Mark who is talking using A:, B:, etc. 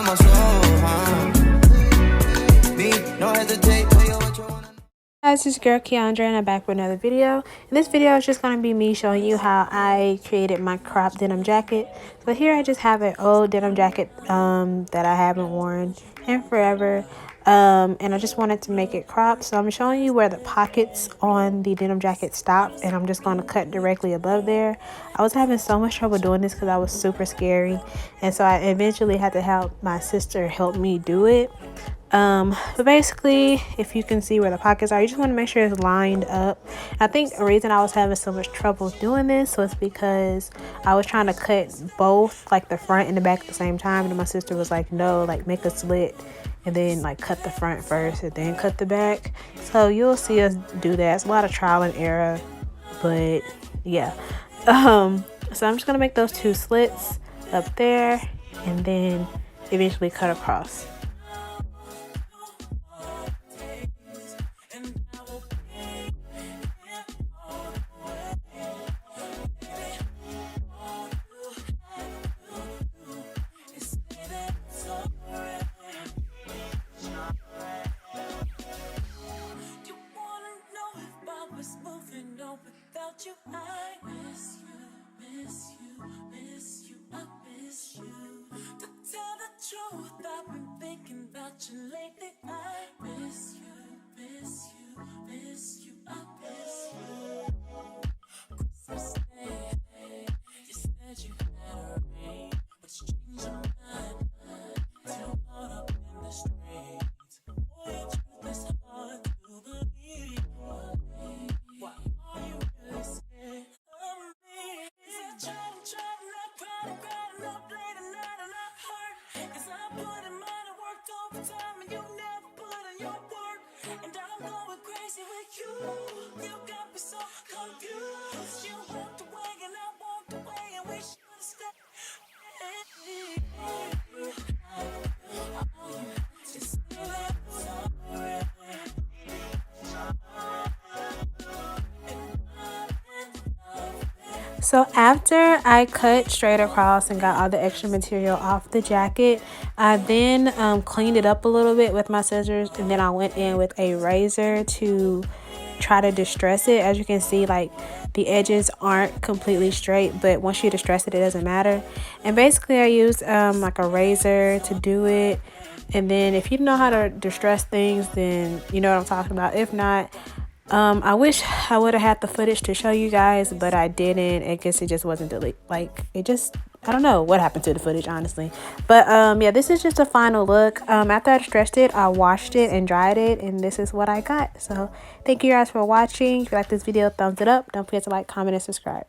A: in my soul, me, no hesitate, tell you what you wanna.
B: Guys, it's girl Keandra and I'm back with another video. In this video is just going to be me showing you how I created my crop denim jacket. So here I just have an old denim jacket that I haven't worn in forever, and I just wanted to make it crop. So I'm showing you where the pockets on the denim jacket stop, and I'm just going to cut directly above there. I was having so much trouble doing this because I was super scary, and so I eventually had to help my sister help me do it. But basically, if you can see where the pockets are, you just want to make sure it's lined up. I think the reason I was having so much trouble doing this was because I was trying to cut both, like the front and the back at the same time, and my sister was like, no, like make a slit and then like cut the front first and then cut the back. So you'll see us do that. It's a lot of trial and error, but yeah. So I'm just gonna make those 2 slits up there and then eventually cut across.
C: You, I miss you, miss you, miss you, I miss you. To tell the truth, I've been thinking about you lately. I miss you, miss you, miss you, I miss you. Christmas Day, you said you had a ring, but you changed your mind. Still caught up in the streets. Boy, your truth is hard to believe. Why are you really scared of me? Is it trying, not crying, up late at night and I hurt? 'Cause I put in mine and worked overtime and you never put in your work. And I'm going crazy with you. You got me so confused. You walked away and I walked away and we should have stayed. Just say that sorry.
B: So after I cut straight across and got all the extra material off the jacket, I then cleaned it up a little bit with my scissors, and then I went in with a razor to try to distress it. As you can see, like the edges aren't completely straight, but once you distress it, it doesn't matter. And basically I used like a razor to do it. And then if you know how to distress things, then you know what I'm talking about. If not, I wish I would have had the footage to show you guys, but I didn't. I guess it just wasn't I don't know what happened to the footage, honestly. But yeah, this is just a final look. After I stretched it, I washed it and dried it, and this is what I got. So thank you guys for watching. If you like this video, thumbs it up. Don't forget to like, comment, and subscribe.